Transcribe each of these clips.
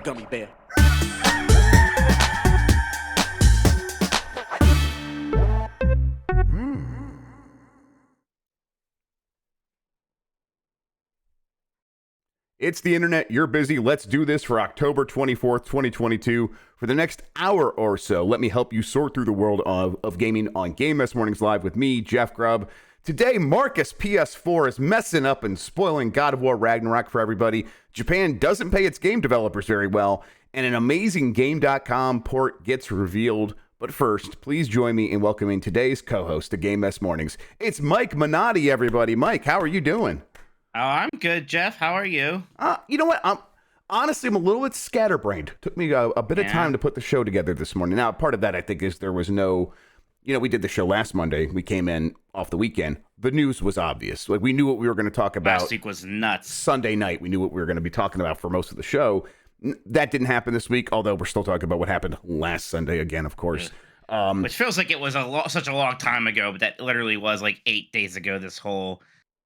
gummy bear. It's the internet. You're busy. Let's do this for October 24th, 2022. For the next hour or so, let me help you sort through the world of gaming on Game Mess Mornings Live with me, Jeff Grubb. Today, Marcus PS4 is messing up and spoiling God of War Ragnarok for everybody. Japan doesn't pay its game developers very well, and an amazing Game.com port gets revealed. But first, please join me in welcoming today's co-host to Game Mess Mornings. It's Mike Minotti, everybody. Mike, how are you doing? Oh, I'm good, Jeff. How are you? You know what? I'm a little bit scatterbrained. Took me a bit of time to put the show together this morning. Now, part of that, I think, is there was no, we did the show last Monday. We came in off the weekend. The news was obvious. Like, we knew what we were going to talk about. Last week was nuts. Sunday night, we knew what we were going to be talking about for most of the show. That didn't happen this week, although we're still talking about what happened last Sunday again, of course. Which feels like it was such a long time ago, but that literally was like 8 days ago, this whole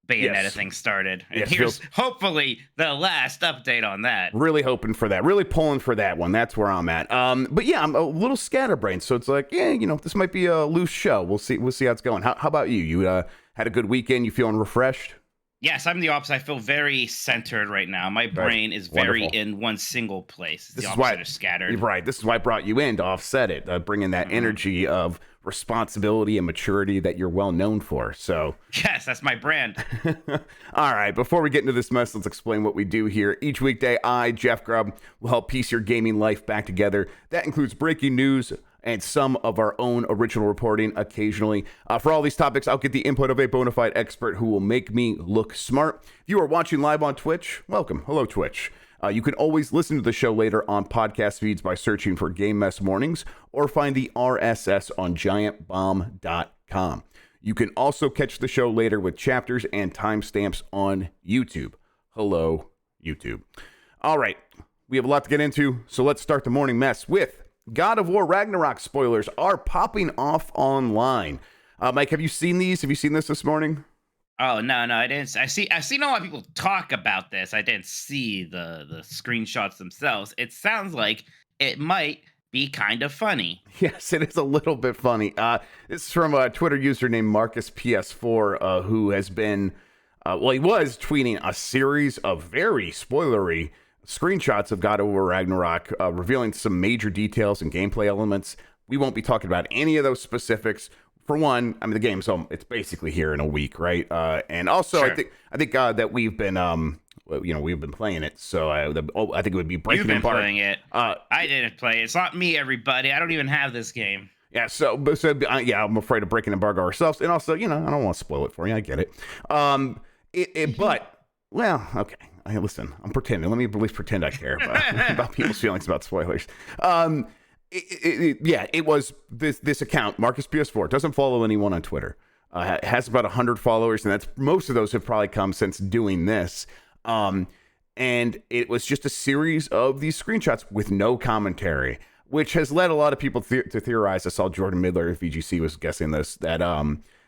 Bayonetta thing started. And here's hopefully the last update on that. Really hoping for that. Really pulling for that one. That's where I'm at. But yeah, I'm a little scatterbrained. So it's like, this might be a loose show. We'll see how it's going. How about you? You had a good weekend? You feeling refreshed? Yes, I'm the opposite. I feel very centered right now. My brain is very in one single place. This the is why opposite of scattered. Right. This is why I brought you in to offset it, bringing that energy of responsibility and maturity that you're well known for. So yes, that's my brand. All right. Before we get into this mess, let's explain what we do here. Each weekday, I, Jeff Grubb, will help piece your gaming life back together. That includes breaking news and some of our own original reporting occasionally. For all these topics, I'll get the input of a bona fide expert who will make me look smart. If you are watching live on Twitch, welcome. Hello, Twitch. You can always listen to the show later on podcast feeds by searching for Game Mess Mornings or find the RSS on giantbomb.com. You can also catch the show later with chapters and timestamps on YouTube. Hello, YouTube. All right, we have a lot to get into, so let's start the morning mess with God of War Ragnarok spoilers are popping off online. Mike, have you seen these? Have you seen this morning? Oh, no, I didn't. I've seen a lot of people talk about this. I didn't see the screenshots themselves. It sounds like it might be kind of funny. Yes, it is a little bit funny. This is from a Twitter user named Marcus PS4, who has been, he was tweeting a series of very spoilery screenshots of God of War Ragnarok, revealing some major details and gameplay elements. We won't be talking about any of those specifics. For one, I mean, the game's it's basically here in a week, right? And also, sure. I think that we've been, we've been playing it, so I think it would be breaking You've been apart. Playing it. I didn't play it. It's not me, everybody. I don't even have this game. Yeah, I'm afraid of breaking embargo ourselves, and also, I don't want to spoil it for you. I get it. Okay. Hey, listen, I'm pretending. Let me at least pretend I care about people's feelings about spoilers. It was this account, Marcus PS4, doesn't follow anyone on Twitter. Has about 100 followers, and most of those have probably come since doing this. And it was just a series of these screenshots with no commentary, which has led a lot of people to theorize. I saw Jordan Midler of VGC was guessing this, that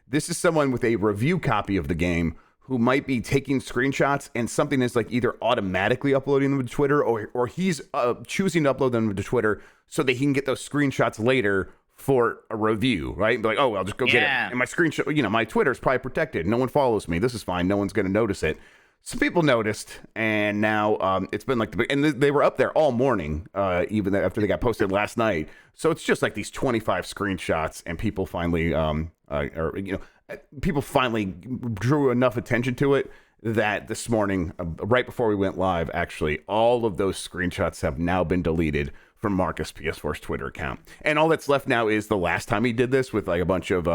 this is someone with a review copy of the game who might be taking screenshots, and something is like either automatically uploading them to Twitter or he's choosing to upload them to Twitter so that he can get those screenshots later for a review, right? Like, I'll just go get it. And my screenshot, my Twitter is probably protected. No one follows me. This is fine. No one's going to notice it. Some people noticed, and now it's been like and they were up there all morning, even after they got posted last night. So it's just like these 25 screenshots, and people finally, people finally drew enough attention to it that this morning, right before we went live, actually, all of those screenshots have now been deleted from Marcus PS4's Twitter account. And all that's left now is the last time he did this with like a bunch of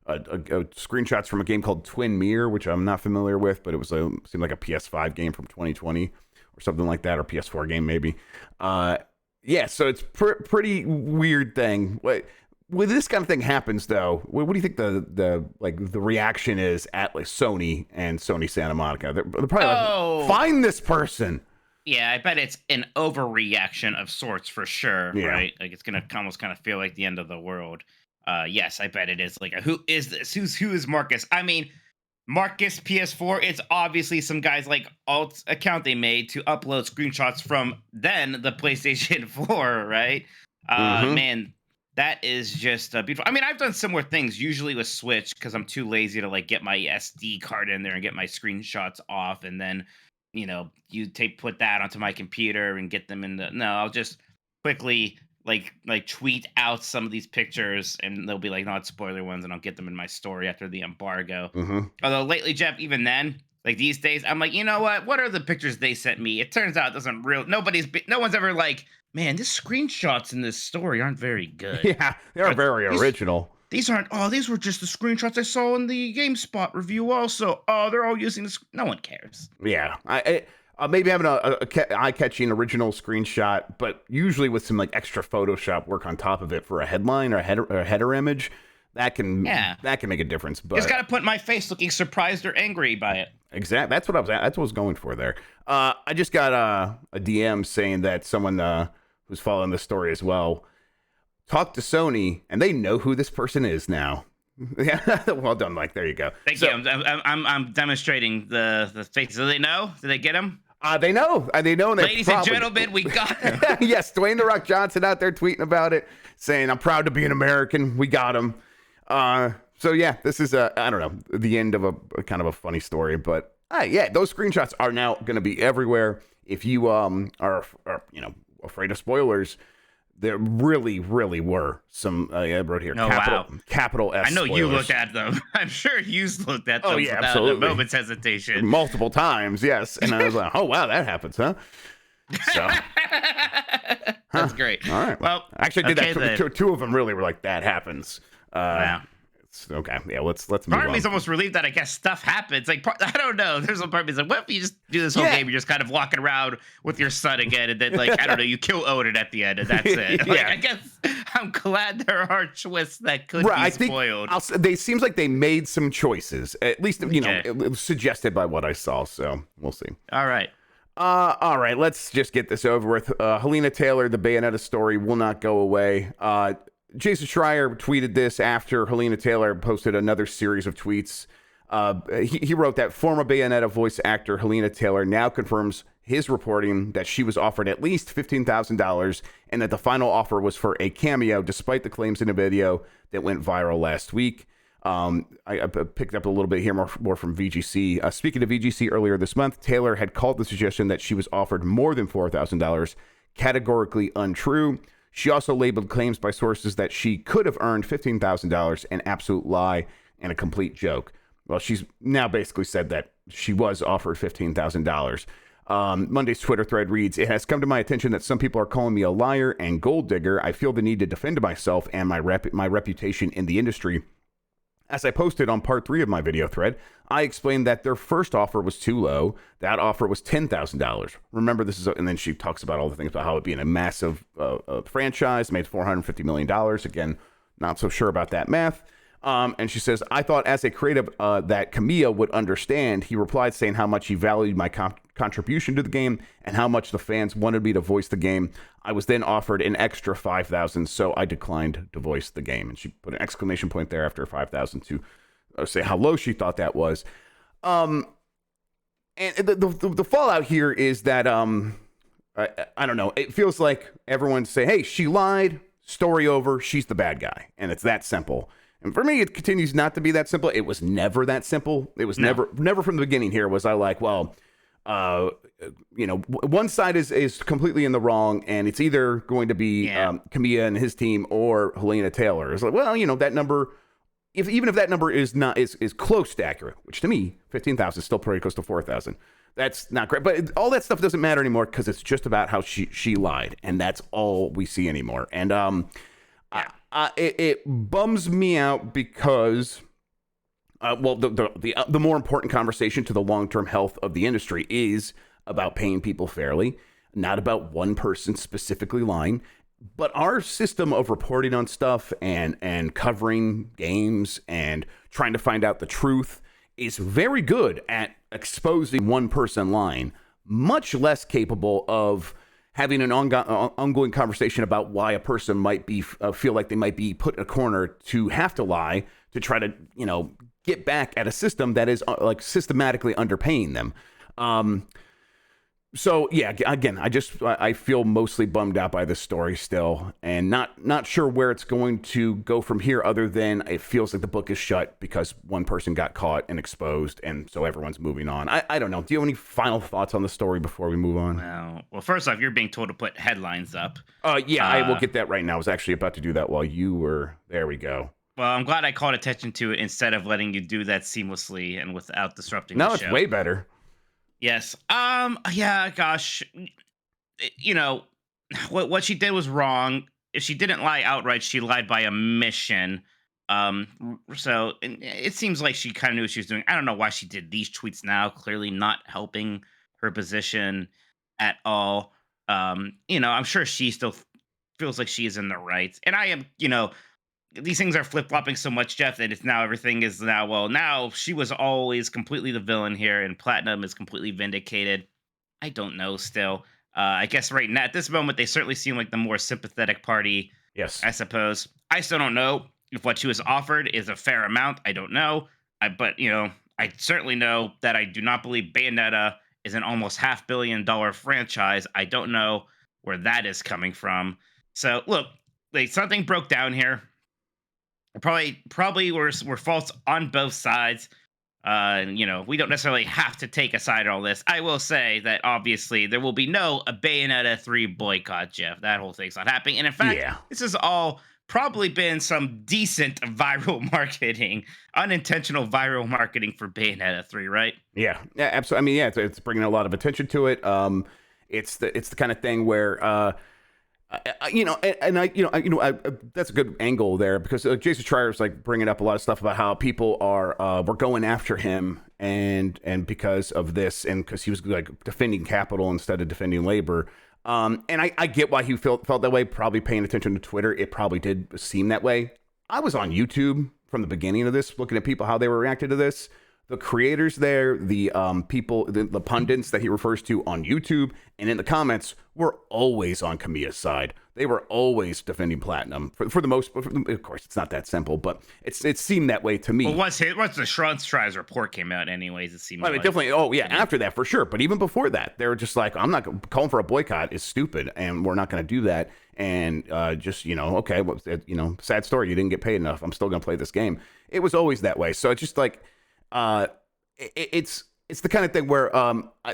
screenshots from a game called Twin Mirror, which I'm not familiar with, but it was seemed like a PS5 game from 2020 or something like that, or PS4 game maybe. So it's pretty weird thing. When this kind of thing happens, though, what do you think the reaction is at like Sony and Sony Santa Monica? They're probably like, find this person. Yeah, I bet it's an overreaction of sorts for sure, right? Like it's gonna almost kind of feel like the end of the world. Yes, I bet it is. Like, who is this? Who is Marcus? I mean, Marcus PS4, it's obviously some guys like alt account they made to upload screenshots from then the PlayStation 4, right? Mm-hmm. Man, that is just beautiful. I mean, I've done similar things usually with Switch because I'm too lazy to like get my SD card in there and get my screenshots off, and then put that onto my computer and get them in the. No, I'll just quickly tweet out some of these pictures, and they'll be like not spoiler ones, and I'll get them in my story after the embargo. Mm-hmm. Although lately, Jeff, even then, like these days, I'm like, you know what are the pictures they sent me? It turns out it doesn't no one's ever like, man, these screenshots in this story aren't very good. Yeah, they're very original. These were just the screenshots I saw in the GameSpot review also. Oh, they're all using this. No one cares. Yeah, I maybe having a eye-catching original screenshot, but usually with some like extra Photoshop work on top of it for a headline or a header image, that can make a difference. But it's got to put my face looking surprised or angry by it. Exactly. That's what I was going for there. I just got a DM saying that someone who's following the story as well talked to Sony, and they know who this person is now. Yeah, well done, Mike. There you go. Thank you. I'm demonstrating the faces. Do they know? Do they get them? They know. They know. And ladies and gentlemen, we got him. Yes, Dwayne The Rock Johnson out there tweeting about it, saying, "I'm proud to be an American. We got him." So yeah, this is I don't know, the end of a kind of a funny story, but yeah, those screenshots are now going to be everywhere. If you are afraid of spoilers, there really were some. I wrote here, capital S. I know spoilers. you looked at them. I'm sure you looked at them. Oh yeah, without absolutely. a moment's hesitation. Multiple times, yes. And I was like, oh wow, that happens, huh? So that's great. All right. Well, I actually did that. Two of them really were like, that happens. Wow. Okay, yeah, let's move part of on. me's almost relieved that I guess stuff happens. Like, I don't know. There's a part of me's like, what if you just do this whole game? You're just kind of walking around with your son again, and then like I don't know, you kill Odin at the end, and that's it. Like, I guess I'm glad there are twists that could be spoiled. They seems like they made some choices, at least it was suggested by what I saw. So we'll see. All right. All right. Let's just get this over with. Helena Taylor, the Bayonetta story will not go away. Jason Schreier tweeted this after Helena Taylor posted another series of tweets. He wrote that former Bayonetta voice actor Helena Taylor now confirms his reporting that she was offered at least $15,000 and that the final offer was for a cameo, despite the claims in a video that went viral last week. I picked up a little bit here more from VGC. Speaking to VGC earlier this month, Taylor had called the suggestion that she was offered more than $4,000 categorically untrue. She also labeled claims by sources that she could have earned $15,000 an absolute lie and a complete joke. Well, she's now basically said that she was offered $15,000. Monday's Twitter thread reads, "It has come to my attention that some people are calling me a liar and gold digger. I feel the need to defend myself and my reputation in the industry. As I posted on part 3 of my video thread, I explained that their first offer was too low. That offer was $10,000. Remember, this is, and then she talks about all the things about how it being a massive franchise, made $450 million. Again, not so sure about that math. And she says, I thought as a creative that Camilla would understand. He replied saying how much he valued my contribution to the game and how much the fans wanted me to voice the game. I was then offered an extra $5,000, so I declined to voice the game." And she put an exclamation point there after $5,000 to say how low she thought that was. And the fallout here is that I don't know. It feels like everyone's saying, "Hey, she lied. Story over. She's the bad guy," and it's that simple. And for me, it continues not to be that simple. It was never that simple. It was never from the beginning here was I like, well, one side is completely in the wrong, and it's either going to be Camilla and his team or Helena Taylor. It's like, well, that number, even if that number is close to accurate, which to me, 15,000 is still pretty close to 4,000. That's not great, but all that stuff doesn't matter anymore because it's just about how she lied, and that's all we see anymore. And it bums me out because, the more important conversation to the long-term health of the industry is about paying people fairly, not about one person specifically lying. But our system of reporting on stuff and covering games and trying to find out the truth is very good at exposing one person lying, much less capable of having an ongoing conversation about why a person might be feel like they might be put in a corner to have to lie to try to get back at a system that is like systematically underpaying them. So yeah, again, I feel mostly bummed out by this story still, and not sure where it's going to go from here, other than it feels like the book is shut because one person got caught and exposed, and so everyone's moving on. I don't know. Do you have any final thoughts on the story before we move on? Well, first off, you're being told to put headlines up. Yeah, I will get that right now. I was actually about to do that while you were. There we go. Well, I'm glad I called attention to it instead of letting you do that seamlessly and without disrupting the show. No, it's way better. Yes. Yeah, gosh. You know, what she did was wrong. If she didn't lie outright, she lied by omission. So it seems like she kind of knew what she was doing. I don't know why she did these tweets now, clearly not helping her position at all. I'm sure she still feels like she is in the right. And I am, these things are flip-flopping so much, Jeff, that it's now everything is now she was always completely the villain here and Platinum is completely vindicated. I don't know still. I guess right now at this moment they certainly seem like the more sympathetic party. Yes, I suppose. I still don't know if what she was offered is a fair amount. I don't know. But I certainly know that I do not believe Bayonetta is an almost $500 million franchise. I don't know where that is coming from. So look, like something broke down here. Probably were faults on both sides. And we don't necessarily have to take a side on all this. I will say that obviously there will be no a Bayonetta 3 boycott, Jeff. That whole thing's not happening. And in fact, This has all probably been some decent viral marketing, unintentional viral marketing for Bayonetta 3, right? Yeah, absolutely. I mean, yeah, it's bringing a lot of attention to it. It's the kind of thing where. That's a good angle there, because Jason Schreier's like bringing up a lot of stuff about how people were going after him and because of this, and because he was like defending capital instead of defending labor. And I get why he felt that way. Probably paying attention to Twitter, it probably did seem that way. I was on YouTube from the beginning of this, looking at people how they were reacting to this. The creators there, the people, the pundits that he refers to on YouTube and in the comments were always on Kamiya's side. They were always defending Platinum for the most. Of course, it's not that simple, but it seemed that way to me. Well, once the Schronstri's report came out, anyways, it seemed. Definitely. Oh yeah, after that for sure. But even before that, they were just like, "I'm not calling for a boycott. Is stupid, and we're not going to do that." And okay, well, sad story. You didn't get paid enough. I'm still going to play this game. It was always that way. So it's just like. It's the kind of thing where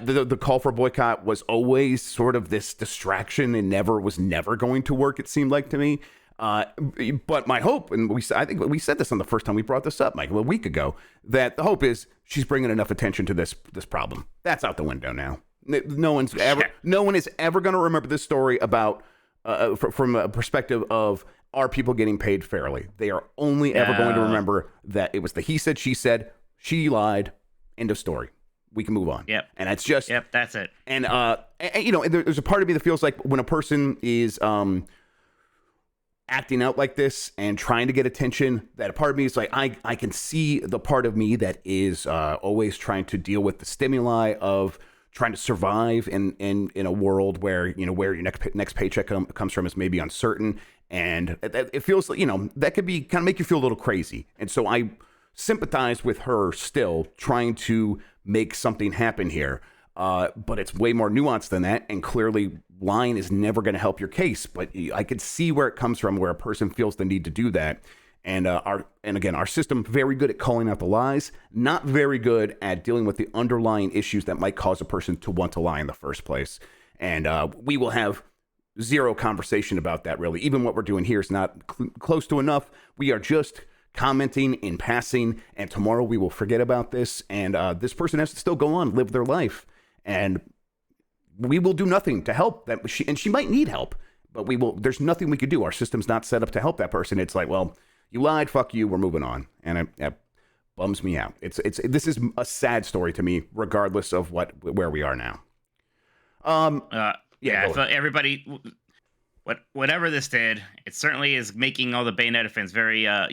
the call for boycott was always sort of this distraction and was never going to work, it seemed like to me. But my hope, and I think we said this on the first time we brought this up, Mike, a week ago, that the hope is she's bringing enough attention to this problem. That's out the window now. No one is ever going to remember this story about from a perspective of, are people getting paid fairly? They are only ever going to remember that it was the he said, she said, she lied, end of story. We can move on. Yep. And that's just. Yep, that's it. And there's a part of me that feels like when a person is acting out like this and trying to get attention, that a part of me is like, I can see the part of me that is always trying to deal with the stimuli of trying to survive in a world where, where your next paycheck comes from is maybe uncertain. And it feels like, that could be kind of make you feel a little crazy. And so I sympathize with her still trying to make something happen here. But it's way more nuanced than that. And clearly lying is never going to help your case. But I could see where it comes from, where a person feels the need to do that. And our system, very good at calling out the lies, not very good at dealing with the underlying issues that might cause a person to want to lie in the first place. And we will have zero conversation about that, really. Even what we're doing here is not close to enough. We are just commenting in passing, and tomorrow we will forget about this, and this person has to still go on, live their life, and we will do nothing to help that. She might need help, but there's nothing we could do. Our system's not set up to help that person. It's like, well, you lied, fuck you, we're moving on. And it bums me out. This is a sad story to me, regardless of where we are now. I feel everybody, whatever this did, it certainly is making all the Bayonetta fans very, they're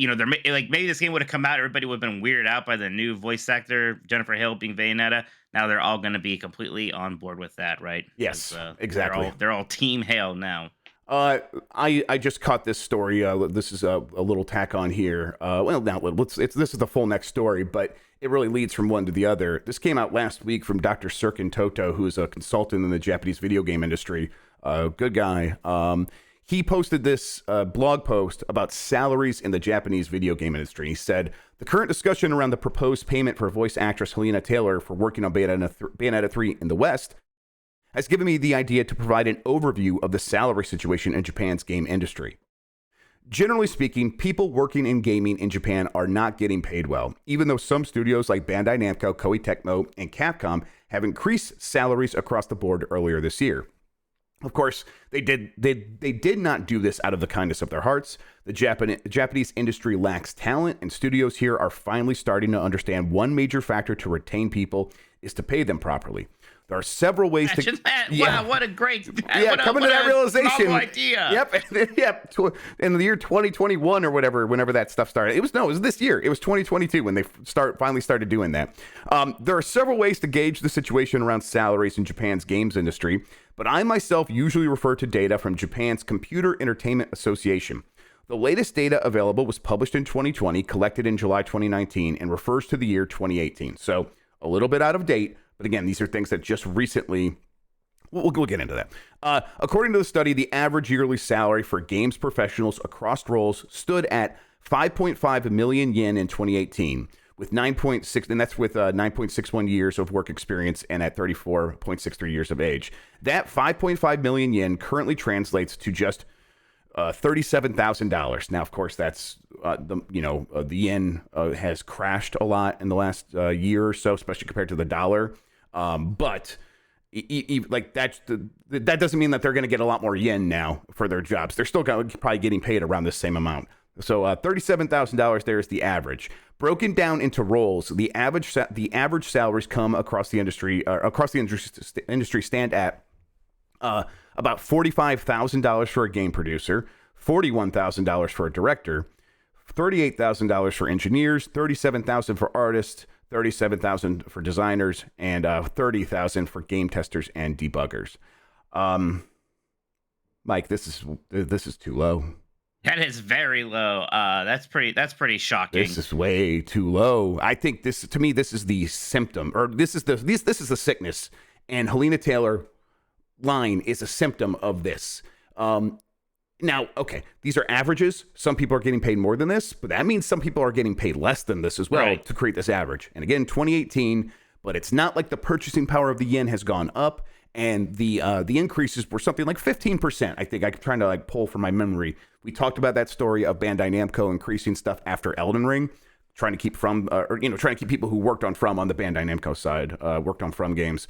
like, maybe this game would have come out, everybody would have been weirded out by the new voice actor, Jennifer Hill, being Bayonetta. Now they're all going to be completely on board with that, right? Yes, exactly. They're all Team Hale now. I just caught this story. This is a little tack on here. Well, not little. This is the full next story, but it really leads from one to the other. This came out last week from Dr. Serkin Toto, who is a consultant in the Japanese video game industry. Good guy. He posted this blog post about salaries in the Japanese video game industry. He said, the current discussion around the proposed payment for voice actress Helena Taylor for working on Bayonetta 3 in the West has given me the idea to provide an overview of the salary situation in Japan's game industry. Generally speaking, people working in gaming in Japan are not getting paid well, even though some studios like Bandai Namco, Koei Tecmo, and Capcom have increased salaries across the board earlier this year. Of course, they did not do this out of the kindness of their hearts. The Japanese industry lacks talent, and studios here are finally starting to understand one major factor to retain people is to pay them properly. There are several ways Imagine to. that. Yeah. Wow, what a great. Coming to that realization. Novel idea. Yep. In the year 2021 or whatever, whenever that stuff started. It was this year. It was 2022 when they finally started doing that. There are several ways to gauge the situation around salaries in Japan's games industry, but I myself usually refer to data from Japan's Computer Entertainment Association. The latest data available was published in 2020, collected in July 2019, and refers to the year 2018. So a little bit out of date. But again, these are things that just recently, we'll get into that. According to the study, the average yearly salary for games professionals across roles stood at 5.5 million yen in 2018, with 9.6, and that's with 9.61 years of work experience and at 34.63 years of age. That 5.5 million yen currently translates to just $37,000. Now, of course, that's the yen has crashed a lot in the last year or so, especially compared to the dollar. But like that doesn't mean that they're going to get a lot more yen now for their jobs. They're still probably getting paid around the same amount. So $37,000 there is the average. Broken down into roles, the average salaries come across the industry stand at about $45,000 for a game producer, $41,000 for a director, $38,000 for engineers, $37,000 for artists, $37,000 for designers, and $30,000 for game testers and debuggers. Mike, this is too low. That is very low. That's pretty shocking. This is way too low. I think this is the symptom, or this is the sickness, and Helena Taylor line is a symptom of this. Now, okay, these are averages. Some people are getting paid more than this, but that means some people are getting paid less than this as well, right, to create this average. And again, 2018, but it's not like the purchasing power of the yen has gone up, and the increases were something like 15%. I think I'm trying to pull from my memory. We talked about that story of Bandai Namco increasing stuff after Elden Ring, trying to keep trying to keep people who worked on From on the Bandai Namco side, worked on From games,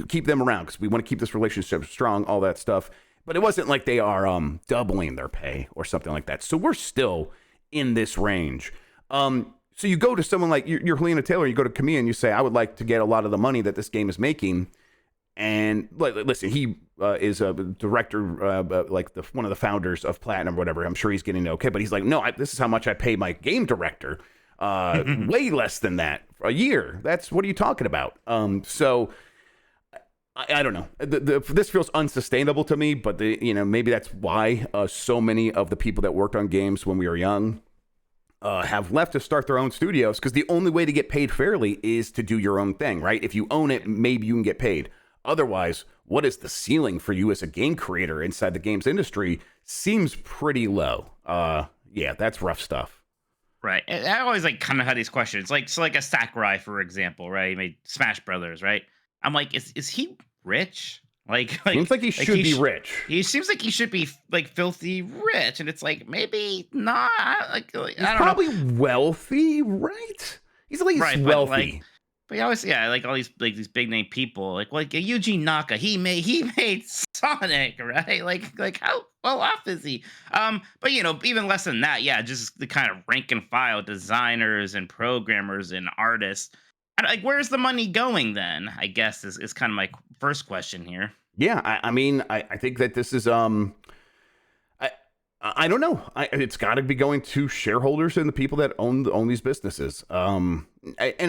keep them around because we want to keep this relationship strong, all that stuff. But it wasn't like they are doubling their pay or something like that. So we're still in this range. So you go to someone like you're Helena Taylor, you go to Kamiya and you say, I would like to get a lot of the money that this game is making. And listen, he is a director, one of the founders of Platinum or whatever. I'm sure he's getting okay. But he's like, no, this is how much I pay my game director. Way less than that a year. What are you talking about? So I don't know. This feels unsustainable to me, but maybe that's why so many of the people that worked on games when we were young have left to start their own studios, because the only way to get paid fairly is to do your own thing, right? If you own it, maybe you can get paid. Otherwise, what is the ceiling for you as a game creator inside the games industry seems pretty low. Yeah, that's rough stuff. Right. And I always kind of had these questions. Like a Sakurai, for example, right? He made Smash Brothers, right? I'm like, is he rich? Seems like he should be rich. He seems like he should be filthy rich, and it's maybe not. He's probably wealthy, right? He's at least wealthy. But he always, all these these big name people, like Yuji Naka, he made Sonic, right? How well off is he? But even less than that, just the kind of rank and file designers and programmers and artists. And where's the money going then? I guess is kind of my first question here. Yeah, I mean, I think that this is I don't know. It's got to be going to shareholders and the people that own these businesses. And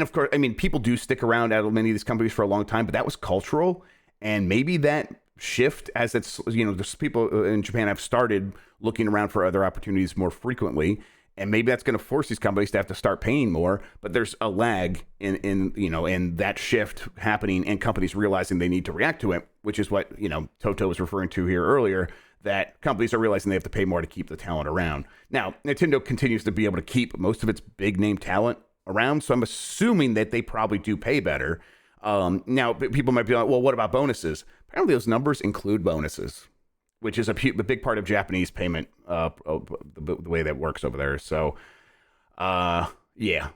of course, I mean, people do stick around at many of these companies for a long time, but that was cultural, and maybe that shift as it's, there's people in Japan have started looking around for other opportunities more frequently. And maybe that's going to force these companies to have to start paying more, but there's a lag in that shift happening and companies realizing they need to react to it, which is what, Toto was referring to here earlier, that companies are realizing they have to pay more to keep the talent around. Now, Nintendo continues to be able to keep most of its big name talent around, so I'm assuming that they probably do pay better. Now, people might be like, well, what about bonuses? Apparently those numbers include bonuses, which is a big part of Japanese payment, the way that works over there. So, yeah,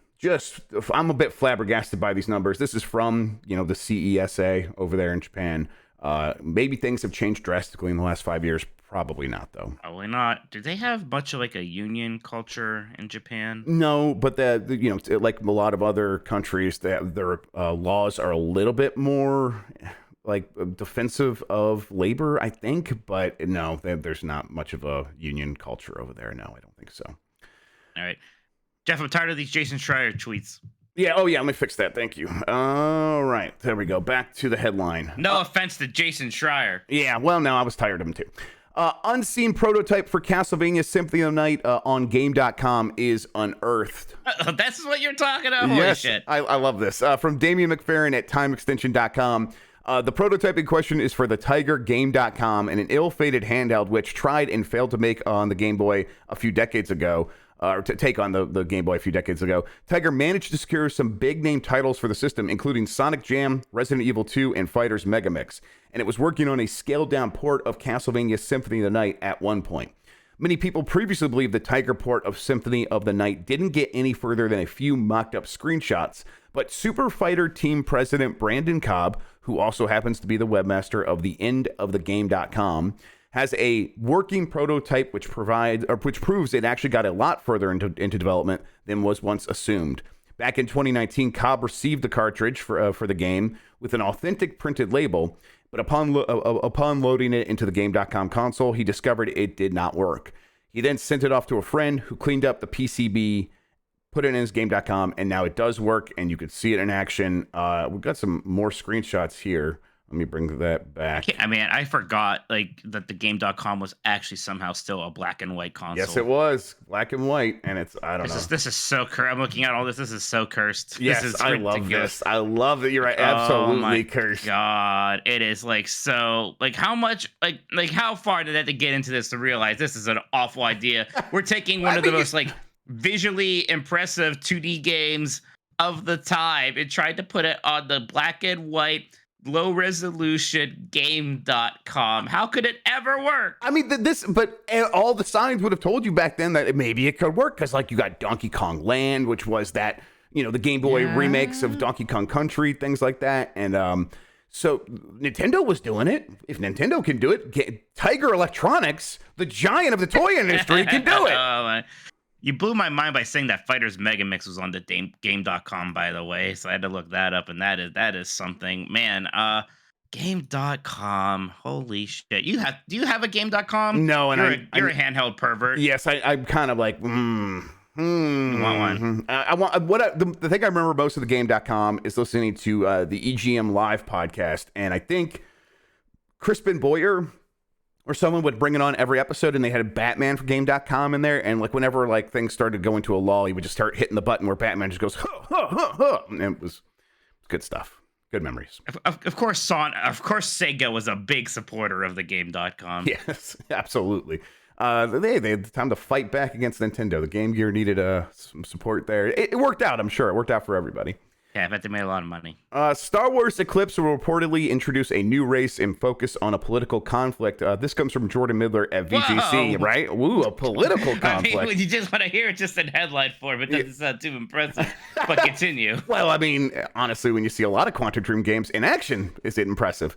I'm a bit flabbergasted by these numbers. This is from, the CESA over there in Japan. Maybe things have changed drastically in the last 5 years. Probably not, though. Probably not. Do they have much of like a union culture in Japan? No, but like a lot of other countries, their laws are a little bit more like defensive of labor, I think. But no, there's not much of a union culture over there. No, I don't think so. All right, Jeff, I'm tired of these Jason Schreier tweets. Yeah, oh yeah, let me fix that. Thank you. All right, there we go. Back to the headline. No offense to Jason Schreier. Yeah, well, no, I was tired of him too. Unseen prototype for Castlevania Symphony of the Night on Game.com is unearthed. That's what you're talking about? Holy yes, shit. I love this. From Damian McFerrin at TimeExtension.com. The prototype in question is for the Tiger Game.com and an ill-fated handheld which tried and failed to make on the Game Boy a few decades ago. Or to take on the Game Boy a few decades ago. Tiger managed to secure some big-name titles for the system, including Sonic Jam, Resident Evil 2, and Fighters Megamix. And it was working on a scaled-down port of Castlevania Symphony of the Night at one point. Many people previously believed the Tiger port of Symphony of the Night didn't get any further than a few mocked-up screenshots, but Super Fighter Team President Brandon Cobb, who also happens to be the webmaster of the endofthegame.com, has a working prototype which proves it actually got a lot further into development than was once assumed. Back in 2019, Cobb received the cartridge for the game with an authentic printed label, but upon loading it into the Game.com console, he discovered it did not work. He then sent it off to a friend who cleaned up the PCB, put it in his Game.com, and now it does work, and you could see it in action. We've got some more screenshots here. Let me bring that back. I mean, I forgot that the Game.com was actually somehow still a black and white console. Yes, it was black and white, and I don't know. This is so cursed. I'm looking at all this. This is so cursed. Yes, this is I ridiculous. love this. I love that you're absolutely cursed. God, it is so how much how far did I have to get into this to realize this is an awful idea? We're taking one of the most visually impressive 2D games of the time and tried to put it on the black and white low resolution Game.com. How could it ever work? I mean, but all the signs would have told you back then that maybe it could work because you got Donkey Kong Land, which was that, the Game Boy remakes of Donkey Kong Country, things like that. And so Nintendo was doing it. If Nintendo can do it, Tiger Electronics, the giant of the toy industry, can do it. You blew my mind by saying that Fighters Megamix was on the Game.com, by the way. So I had to look that up, and that is something. Man, Game.com. Holy shit. Do you have a Game.com? No, and you're a handheld pervert. Yes, I'm kind of like, You want one? I want the thing I remember most of the Game.com is listening to the EGM Live podcast, and I think Crispin Boyer or someone would bring it on every episode, and they had a Batman for Game.com in there, and whenever things started going to a lull, he would just start hitting the button where Batman just goes, huh, huh, huh, huh, and it was good stuff. Good memories. Of course, Sega was a big supporter of the Game.com. Yes, absolutely. They had time to fight back against Nintendo. The Game Gear needed some support there. It worked out, I'm sure. It worked out for everybody. Yeah, I bet they made a lot of money. Star Wars Eclipse will reportedly introduce a new race and focus on a political conflict. This comes from Jordan Midler at VGC, Whoa. Right? Ooh, a political conflict. I mean, you just want to hear it just in headline form. It doesn't sound too impressive. But continue. Well, I mean, honestly, when you see a lot of Quantum Dream games in action, is it impressive?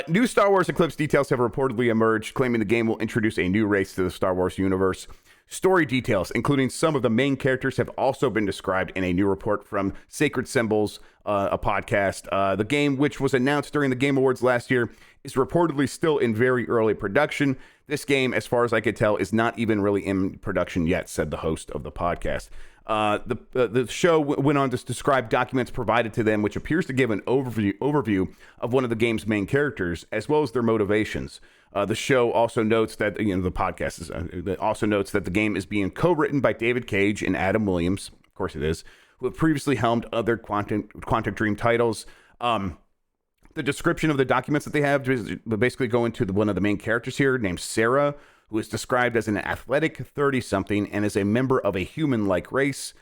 New Star Wars Eclipse details have reportedly emerged, claiming the game will introduce a new race to the Star Wars universe. Story details, including some of the main characters, have also been described in a new report from Sacred Symbols, a podcast. The game, which was announced during the Game Awards last year, is reportedly still in very early production. This game, as far as I could tell, is not even really in production yet, said the host of the podcast. The show went on to describe documents provided to them, which appears to give an overview of one of the game's main characters, as well as their motivations. The show also notes that, the podcast also notes that the game is being co-written by David Cage and Adam Williams. Of course it is, who have previously helmed other Quantic Dream titles. The description of the documents that they have basically go into one of the main characters here, named Sarah, who is described as an athletic 30-something and is a member of a human-like race.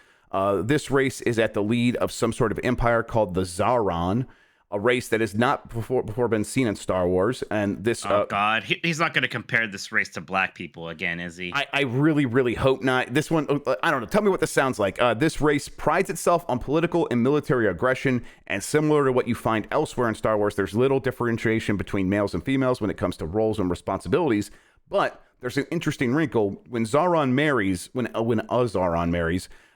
This race is at the lead of some sort of empire called the Zaron, a race that has not before been seen in Star Wars. And this, God, he's not going to compare this race to black people again, is he? I really, really hope not. This one, I don't know. Tell me what this sounds like. This race prides itself on political and military aggression, and similar to what you find elsewhere in Star Wars, there's little differentiation between males and females when it comes to roles and responsibilities. But there's an interesting wrinkle. When a Zaron marries,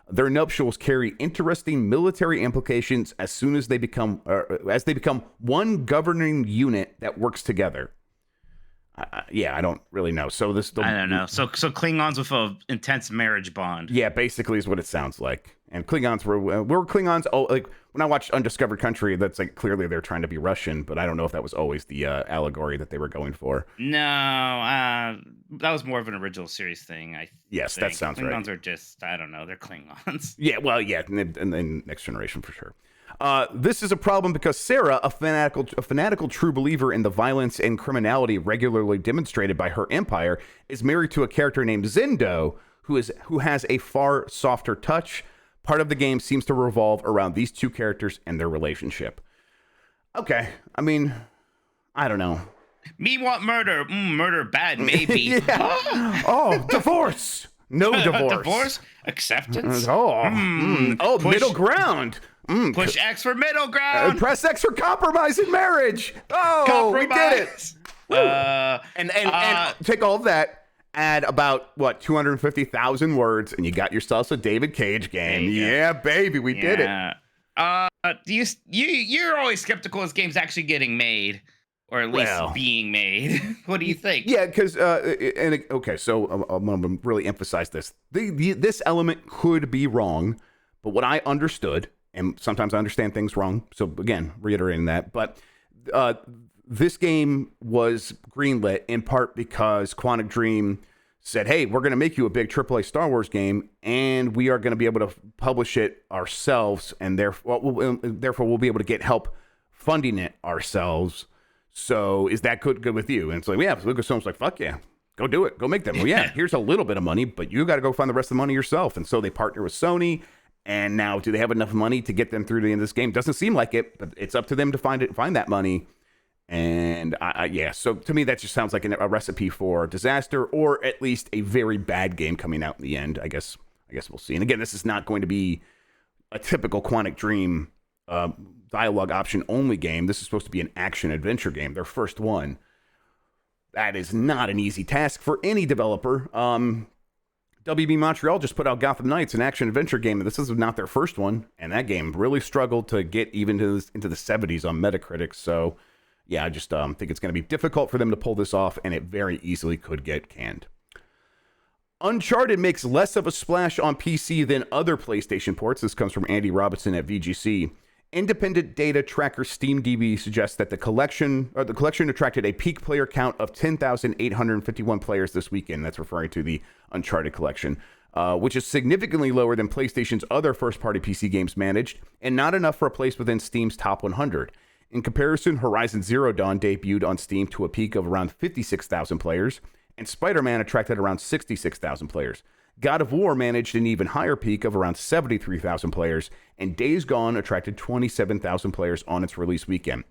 their nuptials carry interesting military implications as soon as they become one governing unit that works together. I don't really know. I don't know. So Klingons with an intense marriage bond. Yeah, basically is what it sounds like. And Klingons were Klingons. Oh, like when I watched Undiscovered Country, that's like clearly they're trying to be Russian, but I don't know if that was always the allegory that they were going for. No, that was more of an original series thing. Yes, that sounds right. Klingons are just, I don't know, they're Klingons. Yeah, well, yeah, and then Next Generation for sure. This is a problem because Sarah, a fanatical true believer in the violence and criminality regularly demonstrated by her empire, is married to a character named Zendo, who has a far softer touch. Part of the game seems to revolve around these two characters and their relationship. Okay, I mean, I don't know. Me want murder. Murder bad, maybe. Yeah. Oh, divorce. No divorce. Divorce? Acceptance? Middle ground. Push X for middle ground. Press X for compromise in marriage. Oh, we did it. And take all of that. Add about 250,000 words, and you got yourself a David Cage game. Yeah, baby, we did it. You're always skeptical as games actually getting made, or at least being made. What do you think? Yeah, because so I'm gonna really emphasize this. This element could be wrong, but what I understood, and sometimes I understand things wrong. So again, reiterating that, but this game was greenlit in part because Quantic Dream said, hey, we're going to make you a big AAA Star Wars game, and we are going to be able to publish it ourselves, and therefore we'll be able to get help funding it ourselves. So is that good with you? And it's like, yeah, Lucasfilm's like, fuck yeah, go do it. Go make them. Well, yeah, here's a little bit of money, but you got to go find the rest of the money yourself. And so they partner with Sony. And now, do they have enough money to get them through the end of this game? Doesn't seem like it, but it's up to them to find that money. And so to me, that just sounds like a recipe for disaster, or at least a very bad game coming out in the end. I guess we'll see. And again, this is not going to be a typical Quantic Dream dialogue option only game. This is supposed to be an action adventure game, their first one. That is not an easy task for any developer. WB Montreal just put out Gotham Knights, an action adventure game, and this is not their first one. And that game really struggled to get even into the 70s on Metacritic. So yeah, I just think it's going to be difficult for them to pull this off, and it very easily could get canned. Uncharted makes less of a splash on PC than other PlayStation ports. This comes from Andy Robinson at VGC. Independent data tracker SteamDB suggests that the collection attracted a peak player count of 10,851 players this weekend. That's referring to the Uncharted collection, which is significantly lower than PlayStation's other first-party PC games managed, and not enough for a place within Steam's top 100. In comparison, Horizon Zero Dawn debuted on Steam to a peak of around 56,000 players, and Spider-Man attracted around 66,000 players. God of War managed an even higher peak of around 73,000 players, and Days Gone attracted 27,000 players on its release weekend.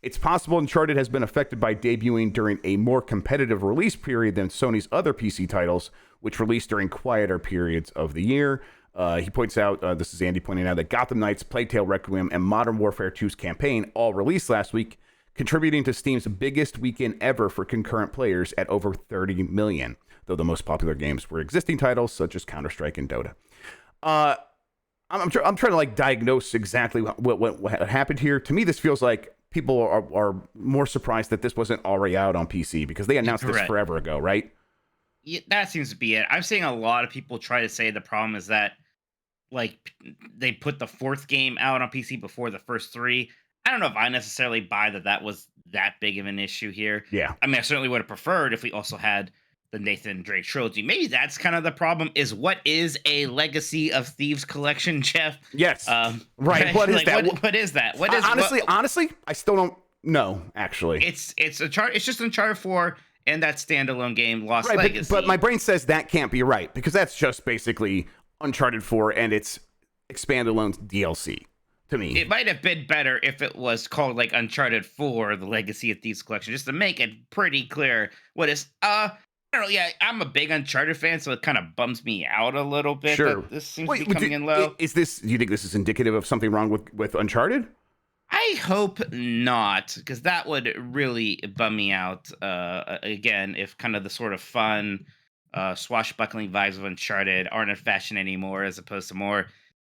It's possible Uncharted has been affected by debuting during a more competitive release period than Sony's other PC titles, which released during quieter periods of the year. He points out, this is Andy pointing out, that Gotham Knights, Plague Tale Requiem, and Modern Warfare 2's campaign all released last week, contributing to Steam's biggest weekend ever for concurrent players at over 30 million, though the most popular games were existing titles such as Counter-Strike and Dota. I'm trying to diagnose exactly what happened here. To me, this feels like people are more surprised that this wasn't already out on PC because they announced this forever ago, right? Yeah, that seems to be it. I'm seeing a lot of people try to say the problem is that like they put the fourth game out on PC before the first three. I don't know if I necessarily buy that was that big of an issue here. Yeah. I mean, I certainly would have preferred if we also had the Nathan Drake trilogy. Maybe that's kind of the problem. Is what is a Legacy of Thieves collection, Jeff? Yes. Right. What is like, that? What is that? What is honestly, I still don't know. Actually, it's just Uncharted 4 and that standalone game, Lost right, Legacy. but my brain says that can't be right because that's just basically Uncharted 4 and its expandalone DLC. To me, it might have been better if it was called like Uncharted 4, the Legacy of Thieves collection, just to make it pretty clear what is. I don't know. Yeah, I'm a big Uncharted fan, so it kind of bums me out a little bit. Sure, that this seems to be coming in low. Is this? Do you think this is indicative of something wrong with Uncharted? I hope not, because that would really bum me out. Again, if kind of the sort of fun, swashbuckling vibes of Uncharted aren't in fashion anymore, as opposed to more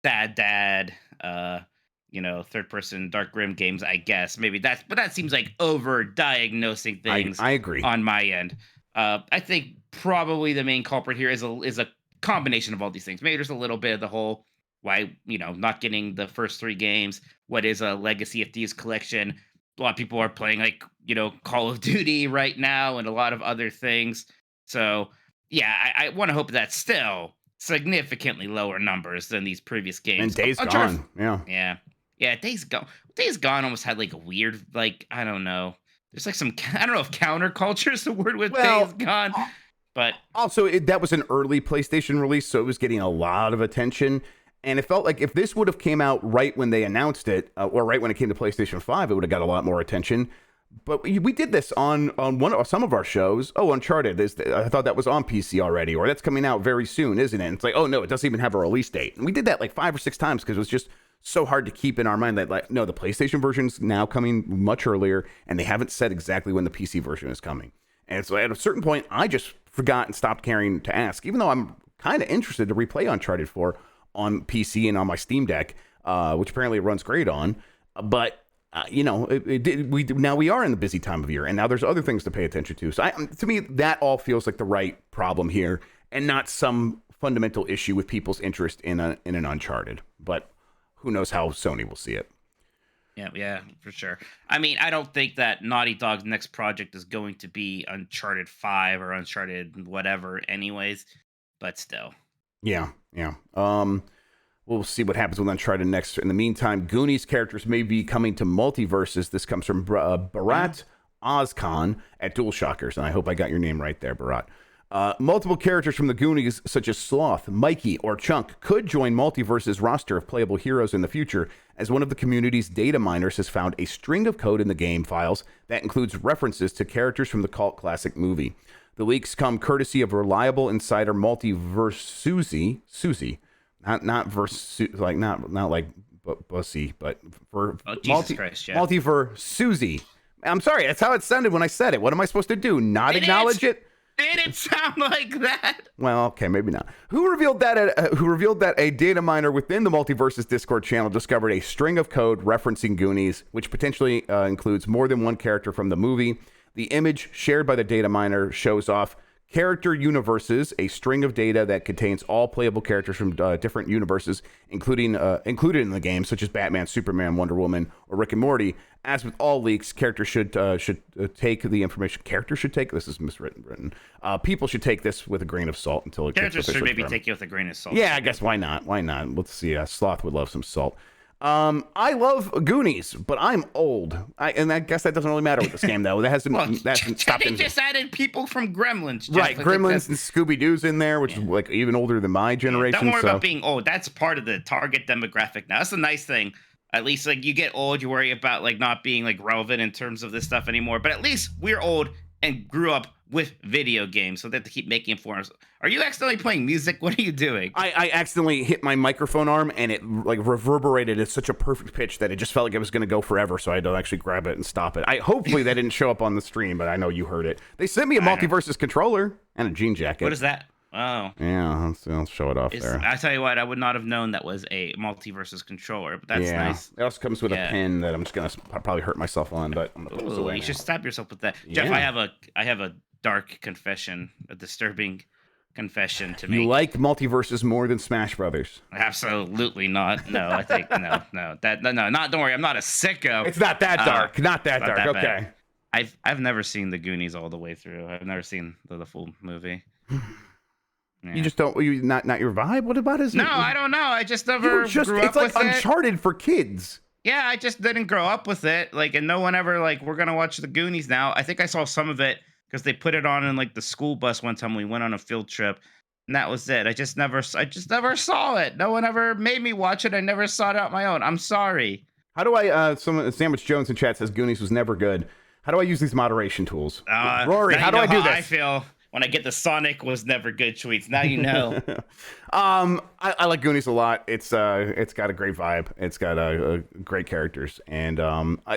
sad dad, third person dark grim games, I guess. But that seems like over diagnosing things. I agree On my end. I think probably the main culprit here is a combination of all these things. Maybe there's a little bit of the whole why, not getting the first three games. What is a Legacy of Thieves collection? A lot of people are playing like, Call of Duty right now and a lot of other things. So yeah, I want to hope that's still significantly lower numbers than these previous games. And Days Gone. Yeah. Yeah, Days Gone. Days Gone almost had like a weird, like, I don't know. There's like some, I don't know if counterculture is the word with Days Gone, but also that was an early PlayStation release, so it was getting a lot of attention. And it felt like if this would have came out right when they announced it, or right when it came to PlayStation 5, it would have got a lot more attention. But we did this on some of our shows. Oh, Uncharted, I thought that was on PC already, or that's coming out very soon, isn't it? And it's like, oh no, it doesn't even have a release date. And we did that like 5 or 6 times because it was just so hard to keep in our mind that, like, no, the PlayStation version's now coming much earlier, and they haven't said exactly when the PC version is coming. And so at a certain point, I just forgot and stopped caring to ask, even though I'm kind of interested to replay Uncharted 4 on PC and on my Steam Deck, which apparently it runs great on. But now we are in the busy time of year, and now there's other things to pay attention to. So to me, that all feels like the right problem here, and not some fundamental issue with people's interest in an Uncharted. But who knows how Sony will see it. Yeah, for sure. I mean, I don't think that Naughty Dog's next project is going to be Uncharted 5 or Uncharted whatever anyways, but still. Yeah. We'll see what happens with Uncharted next. In the meantime, Goonies characters may be coming to Multiversus. This comes from Bharat Ozkan at DualShockers, and I hope I got your name right there, Bharat. Multiple characters from the Goonies, such as Sloth, Mikey, or Chunk, could join Multiverse's roster of playable heroes in the future, as one of the community's data miners has found a string of code in the game files that includes references to characters from the cult classic movie. The leaks come courtesy of reliable insider Multiversusi, not like Bussy, but for Multiversusi. I'm sorry, that's how it sounded when I said it. What am I supposed to do? Not acknowledge it? Did it sound like that? Well, okay, maybe not. Who revealed that a data miner within the Multiversus Discord channel discovered a string of code referencing Goonies, which potentially includes more than one character from the movie. The image shared by the data miner shows off character universes, a string of data that contains all playable characters from different universes, included in the game, such as Batman, Superman, Wonder Woman, or Rick and Morty. As with all leaks, characters should take the information. Characters should take this is miswritten. People should take this with a grain of salt until it characters gets should maybe confirmed. take it with a grain of salt. Yeah, I guess why not? Let's see. Sloth would love some salt. I love Goonies, but I'm old. And I guess that doesn't really matter with this game, though. That hasn't stopped. They just added people from Gremlins. Jeff. Right, Gremlins and Scooby-Doo's in there, which is like even older than my generation. Don't worry about being old. That's part of the target demographic now. That's a nice thing. At least, like, you get old, you worry about, like, not being, like, relevant in terms of this stuff anymore. But at least we're old and grew up with video games, so they have to keep making it for us. Are you accidentally playing music? What are you doing? I accidentally hit my microphone arm, and it, like, reverberated at such a perfect pitch that it just felt like it was going to go forever, so I had to actually grab it and stop it. Hopefully that didn't show up on the stream, but I know you heard it. They sent me a Multiversus controller and a jean jacket. What is that? Oh. Yeah, I'll show it off there. I tell you what, I would not have known that was a Multiversus controller, but that's nice. It also comes with a pen that I'm just going to probably hurt myself on, but I'm going to put this away You now. should stab yourself with that. Yeah. Jeff, I have a dark confession, a disturbing confession to You make. like Multiversus more than Smash Brothers? Absolutely not. No, I think no. Not. Don't worry, I'm not a sicko. It's not that dark. Not that dark. that Okay. bad. I've never seen the Goonies all the way through. I've never seen the full movie. Yeah. You just don't. You not your vibe. What about his? No, I don't know. I just never grew up It's like with it. Uncharted for kids. Yeah, I just didn't grow up with it. Like, and no one ever like, we're gonna watch the Goonies now. I think I saw some of it because they put it on in like the school bus one time. We went on a field trip, and that was it. I just never saw it. No one ever made me watch it. I never saw it on my own. I'm sorry. How do I? Sandwich Jones in chat says Goonies was never good. How do I use these moderation tools? Rory, how do I do this? I feel when I get the Sonic was never good tweets. Now you know. I like Goonies a lot. It's got a great vibe. It's got great characters, and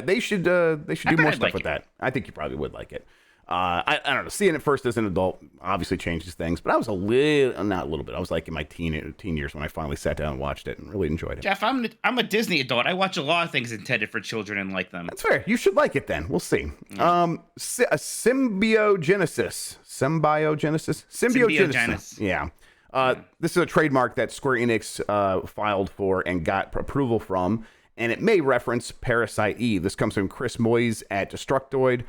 they should do more stuff with that. I think you probably would like it. I don't know. Seeing it first as an adult obviously changes things, but I was not a little bit. I was like in my teen years when I finally sat down and watched it and really enjoyed it. Jeff, I'm a Disney adult. I watch a lot of things intended for children and like them. That's fair. You should like it then. We'll see. Symbiogenesis. Yeah. This is a trademark that Square Enix filed for and got approval from, and it may reference Parasite Eve. This comes from Chris Moyes at Destructoid.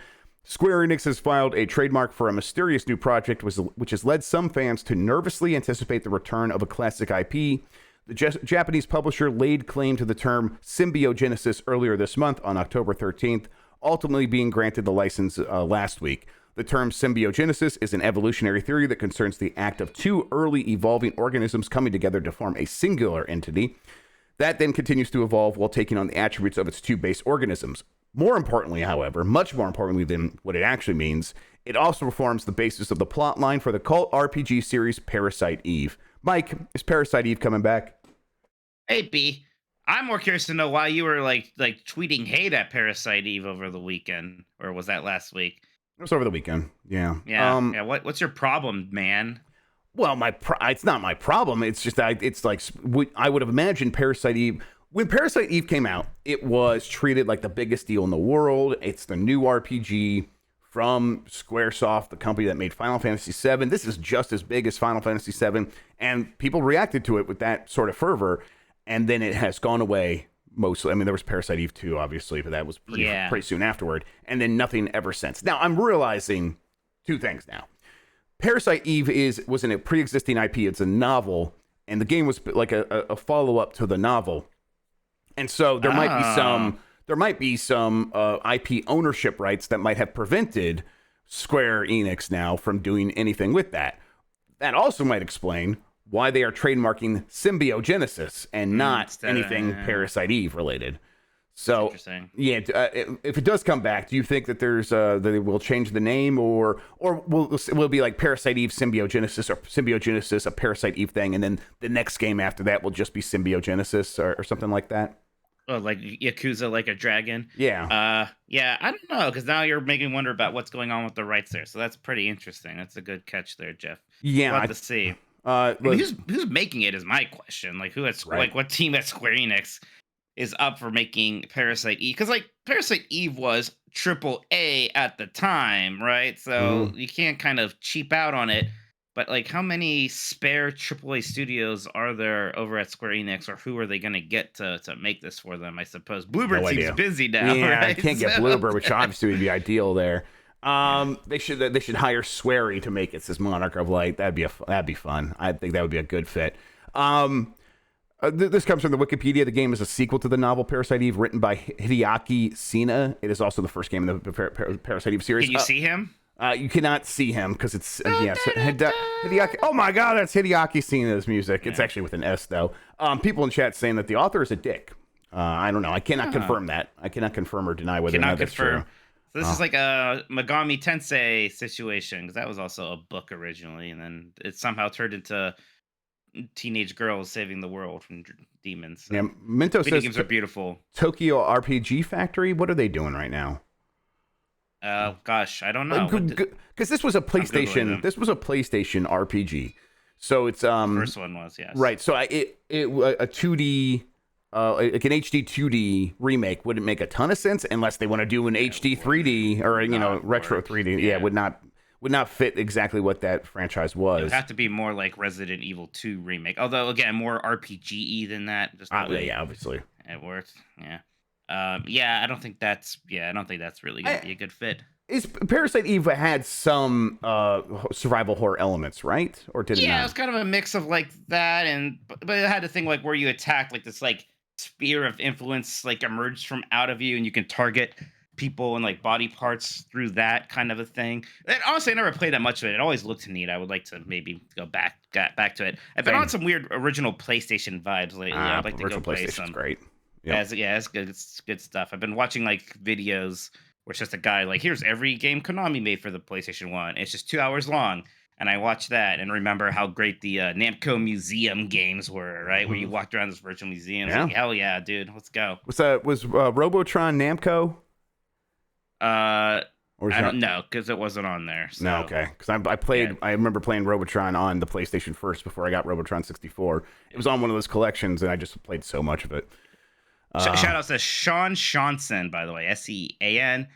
Square Enix has filed a trademark for a mysterious new project, which has led some fans to nervously anticipate the return of a classic IP. The Japanese publisher laid claim to the term Symbiogenesis earlier this month on October 13th, ultimately being granted the license last week. The term symbiogenesis is an evolutionary theory that concerns the act of two early evolving organisms coming together to form a singular entity that then continues to evolve while taking on the attributes of its two base organisms. More importantly, however, much more importantly than what it actually means, it also forms the basis of the plot line for the cult RPG series Parasite Eve. Mike, is Parasite Eve coming back? Hey, B. I'm more curious to know why you were like tweeting hate at Parasite Eve over the weekend, or was that last week? It was over the weekend. Yeah. Yeah. What's your problem, man? Well, it's not my problem. It's just it's like I would have imagined Parasite Eve. When Parasite Eve came out, it was treated like the biggest deal in the world. It's the new RPG from Squaresoft, the company that made Final Fantasy VII. This is just as big as Final Fantasy VII, and people reacted to it with that sort of fervor, and then it has gone away mostly. I mean, there was Parasite Eve 2, obviously, but that was pretty soon afterward, and then nothing ever since. Now, I'm realizing two things now. Parasite Eve was in a pre-existing IP. It's a novel, and the game was like a follow-up to the novel. And so there might be some IP ownership rights that might have prevented Square Enix now from doing anything with that. That also might explain why they are trademarking Symbiogenesis and not anything Parasite Eve related. So, yeah, if it does come back, do you think that that they will change the name, or will it be like Parasite Eve Symbiogenesis, or Symbiogenesis a Parasite Eve thing, and then the next game after that will just be Symbiogenesis or something like that? Oh, like Yakuza, like a dragon? Yeah. Yeah, I don't know, because now you're making me wonder about what's going on with the rights there. So that's pretty interesting. That's a good catch there, Jeff. Yeah. We'll have to see. Who's making it is my question. Like, like what team at Square Enix is up for making Parasite Eve? Because like Parasite Eve was AAA at the time, right? So you can't kind of cheap out on it. But like, how many spare AAA studios are there over at Square Enix, or who are they going to get to make this for them? I suppose Bluebird seems busy now. Yeah, right? I can't get Bluebird, which obviously would be ideal there. They should hire Swery to make it. Says Monarch of Light. That'd be fun. I think that would be a good fit. This comes from the Wikipedia. The game is a sequel to the novel Parasite Eve, written by Hideaki Sina. It is also the first game in the Parasite Eve series. Can you see him? You cannot see him because it's Hideaki. Oh my God, that's Hideaki Sina's music. It's actually with an S though. People in chat saying that the author is a dick. I don't know. I cannot confirm that. I cannot confirm or deny whether or not that's true. So this is like a Megami Tensei situation, because that was also a book originally, and then it somehow turned into teenage girls saving the world from demons. So yeah, Minto video says games are beautiful. Tokyo RPG Factory. What are they doing right now? Gosh, I don't know. Because this was a PlayStation. This was a PlayStation RPG. So it's the first one was, yes. Right. So a 2D like an HD 2D remake wouldn't make a ton of sense unless they want to do an HD 3D or retro 3D. Yeah, would would not fit exactly what that franchise was. It would have to be more like Resident Evil 2 remake. Although again, more RPG-y than that. Just the way yeah, obviously it works. Yeah. I don't think that's really gonna be a good fit. Is Parasite Eve had some survival horror elements, right? Or did it not? Yeah, it was kind of a mix of like that, but it had a thing like where you attacked like this like sphere of influence like emerged from out of you, and you can target people and like body parts through that kind of a thing. And honestly, I never played that much of it. It always looked neat. I would like to maybe go back to it. I've been on some weird original PlayStation vibes lately. I'd like to go play some. Great. Yeah, it's good. It's good stuff. I've been watching like videos where it's just a guy like, here's every game Konami made for the PlayStation 1. It's just 2 hours long. And I watched that and remember how great the Namco Museum games were, right? Where you walked around this virtual museum. Yeah. Like, hell yeah, dude, let's go. Was Robotron Namco? I don't know, because it wasn't on there. So. No, okay. Because I played, yeah. I remember playing Robotron on the PlayStation first before I got Robotron 64. It was on one of those collections, and I just played so much of it. Shout out to Sean Shanson, by the way. SeanSeanson.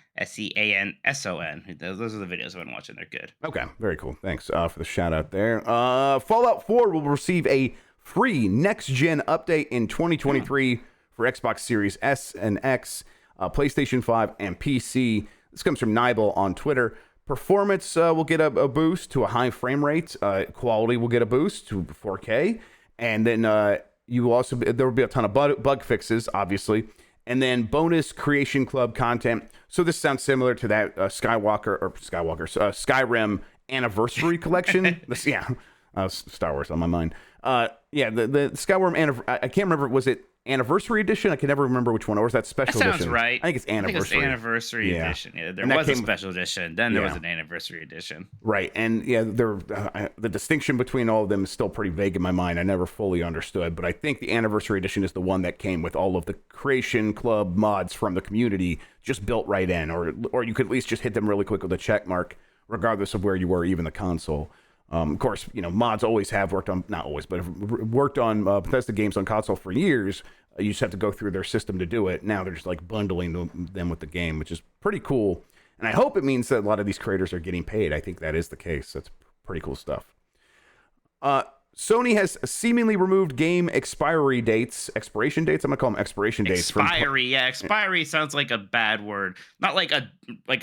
Those are the videos I've been watching. They're good. Okay, very cool. Thanks for the shout out there. Fallout 4 will receive a free next-gen update in 2023 for Xbox Series S and X, PlayStation 5, and PC. This comes from Nibel on Twitter. Performance will get a boost to a high frame rate. Quality will get a boost to 4K. And then you will also there will be a ton of bug fixes, obviously, and then bonus Creation Club content. So this sounds similar to that Skyrim Anniversary Collection. Star Wars on my mind. The Skyrim I can't remember. Was it Anniversary Edition? I can never remember which one. Or was that Special Edition? Sounds right. I think it's Anniversary. Anniversary Edition. Yeah, there was a Special Edition. Then there was an Anniversary Edition. Right, and the distinction between all of them is still pretty vague in my mind. I never fully understood, but I think the Anniversary Edition is the one that came with all of the Creation Club mods from the community just built right in, or you could at least just hit them really quick with a check mark, regardless of where you were, even the console. Of course, mods always have worked on, not always, but have worked on Bethesda games on console for years. You just have to go through their system to do it. Now they're just like bundling them with the game, which is pretty cool. And I hope it means that a lot of these creators are getting paid. I think that is the case. That's pretty cool stuff. Sony has seemingly removed game expiration dates. I'm going to call them expiration dates. Expiry sounds like a bad word. Not like a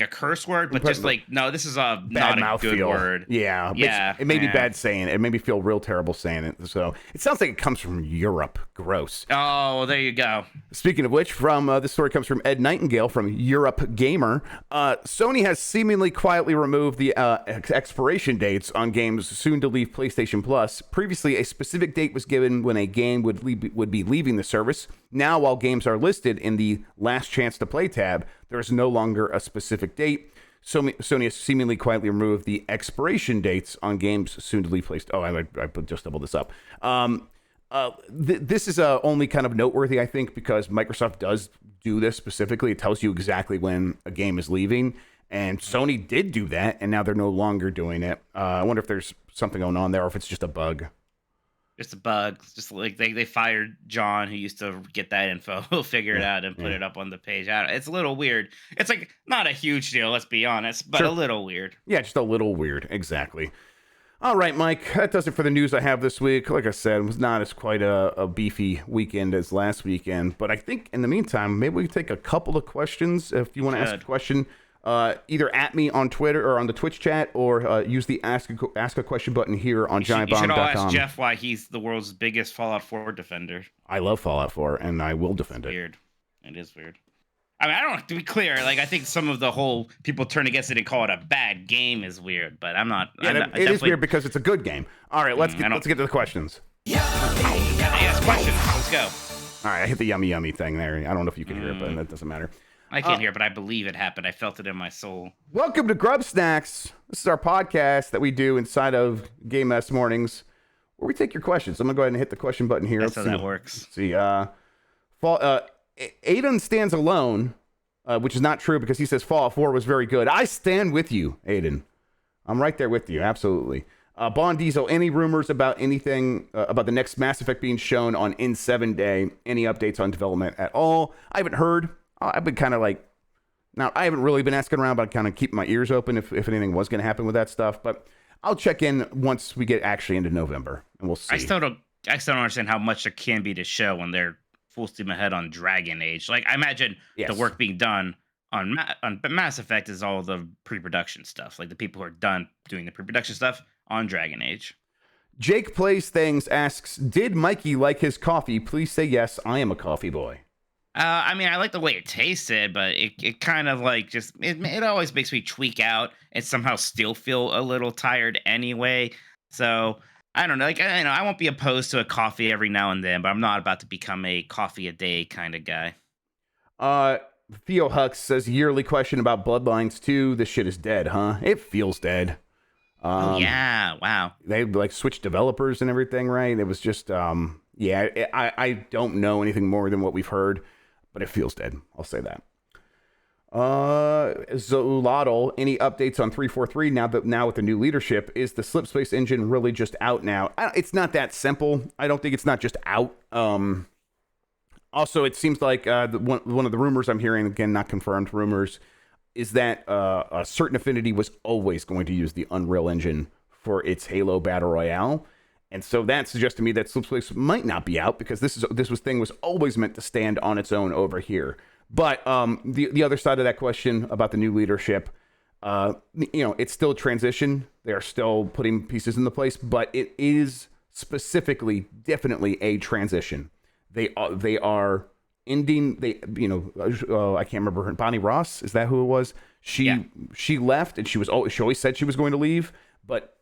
curse word, but just like, no, this is a not a good word. Yeah. It may be bad saying it. It made me feel real terrible saying it. So it sounds like it comes from Europe. Gross. Oh, there you go. Speaking of which, this story comes from Ed Nightingale from Europe Gamer. Sony has seemingly quietly removed the expiration dates on games soon to leave PlayStation Plus. Previously, a specific date was given when a game would be leaving the service. Now, while games are listed in the Last Chance to Play tab, there is no longer a specific date. Sony has seemingly quietly removed the expiration dates on games soon to leave PlayStation. Oh, I just doubled this up. This is only kind of noteworthy, I think, because Microsoft does do this specifically. It tells you exactly when a game is leaving. And Sony did do that, and now they're no longer doing it. I wonder if there's something going on there, or if it's just a bug. Just a bug. Just like they fired John, who used to get that info, figure it out and put it up on the page. It's a little weird. It's like not a huge deal, let's be honest, but a little weird. Yeah, just a little weird. Exactly. All right, Mike, that does it for the news I have this week. Like I said, it was not as quite a beefy weekend as last weekend, but I think in the meantime, maybe we can take a couple of questions. If you want to ask a question, either at me on Twitter or on the Twitch chat, or use the ask a question button here on giantbomb.com. You should all ask Jeff why he's the world's biggest Fallout 4 defender. I love Fallout 4, and I will defend it. Weird. It is weird. I mean, I don't, to be clear, like, I think some of the whole people turn against it and call it a bad game is weird, but I'm not. Yeah, it is weird because it's a good game. All right, let's get to the questions. Yes, questions. Let's go. All right, I hit the yummy thing there. I don't know if you can hear it, but that doesn't matter. I can't hear, but I believe it happened. I felt it in my soul. Welcome to GrubbSnax. This is our podcast that we do inside of Game Mess Mornings, where we take your questions. I'm going to go ahead and hit the question button here. That's how that works. Let's see. Aiden stands alone, which is not true because he says Fallout 4 was very good. I stand with you, Aiden. I'm right there with you. Absolutely. Bond Diesel, any rumors about anything about the next Mass Effect being shown on N7 Day? Any updates on development at all? I haven't heard. I've been kind of like Now, I haven't really been asking around, but I kind of keep my ears open if anything was going to happen with that stuff. But I'll check in once we get actually into November, and we'll see. I still don't understand how much there can be to show when they're full steam ahead on Dragon Age. Like, I imagine the Yes. work being done on Mass Effect is all the pre-production stuff. Like the people who are done doing the pre-production stuff on Dragon Age. Jake Plays Things asks, did Mikey like his coffee? Please say yes. I am a coffee boy. I mean, I like the way it tasted, but it kind of like just it always makes me tweak out and somehow still feel a little tired anyway. So I don't know. Like I won't be opposed to a coffee every now and then, but I'm not about to become a coffee a day kind of guy. Theo Hux says, yearly question about Bloodlines 2. This shit is dead, huh? It feels dead. Oh yeah, wow. They like switched developers and everything, right? It was just, yeah. I don't know anything more than what we've heard, but it feels dead. I'll say that. Zolotl, any updates on 343 now with the new leadership? Is the Slipspace engine really just out now? It's not that simple. I don't think it's not just out. Also, it seems like one of the rumors I'm hearing, again, not confirmed rumors, is that a certain Affinity was always going to use the Unreal Engine for its Halo Battle Royale. And so that suggests to me that Slipspace might not be out because this thing was always meant to stand on its own over here. But the other side of that question about the new leadership, it's still a transition. They are still putting pieces into place, but it is specifically, definitely a transition. They are ending. I can't remember her. Bonnie Ross, is that who it was? She left, and she always said she was going to leave, but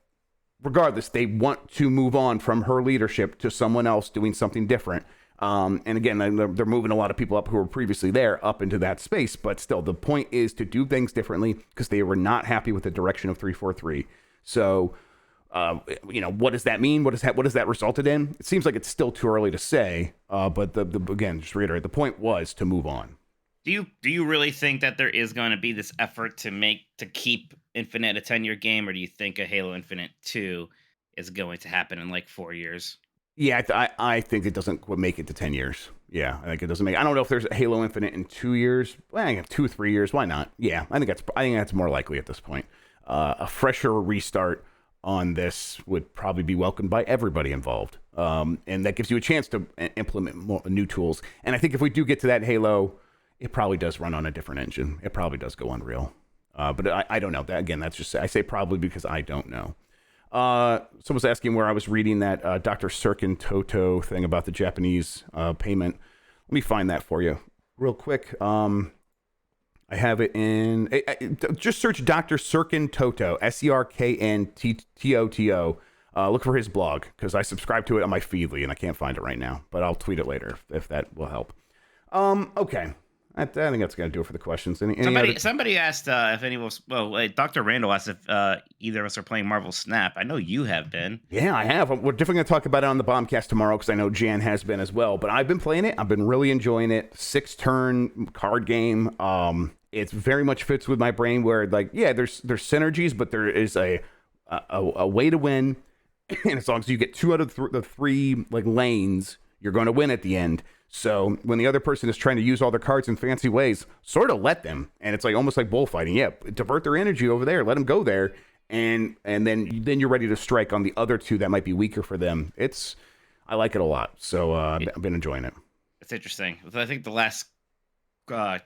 regardless, they want to move on from her leadership to someone else doing something different. And again, they're moving a lot of people up who were previously there up into that space. But still, the point is to do things differently because they were not happy with the direction of 343. So, what does that mean? What does that resulted in? It seems like it's still too early to say. But again, just to reiterate, the point was to move on. Do you really think that there is going to be this effort to keep Infinite a 10-year game, or do you think a Halo Infinite 2 is going to happen in like 4 years? Yeah, I think it doesn't make it to 10 years. Yeah, I think it doesn't make. I don't know if there's a Halo Infinite in 2 years. Well, I think 2 3 years. Why not? Yeah, I think that's more likely at this point. A fresher restart on this would probably be welcomed by everybody involved, and that gives you a chance to implement more new tools. And I think if we do get to that Halo, it probably does run on a different engine. It probably does go Unreal. But I don't know. That again, that's just I say probably because I don't know. Someone's asking where I was reading that Dr. Sirkin Toto thing about the Japanese payment. Let me find that for you real quick. I have it in. Just search Dr. Sirkin Toto, SERKNTOTO. Look for his blog because I subscribe to it on my Feedly and I can't find it right now. But I'll tweet it later if that will help. Okay. I think that's going to do it for the questions. Somebody asked if anyone was, Dr. Randall asked if either of us are playing Marvel Snap. I know you have been. Yeah, I have. We're definitely going to talk about it on the Bombcast tomorrow because I know Jan has been as well. But I've been playing it. I've been really enjoying it. 6-turn card game. It very much fits with my brain where, like, yeah, there's synergies, but there is a way to win. And as long as you get 2 out of the 3 like lanes, you're going to win at the end. So when the other person is trying to use all their cards in fancy ways, sort of let them. And it's like almost like bullfighting. Yeah, divert their energy over there. Let them go there. And then you're ready to strike on the other 2 that might be weaker for them. I like it a lot. So I've been enjoying it. It's interesting. I think the last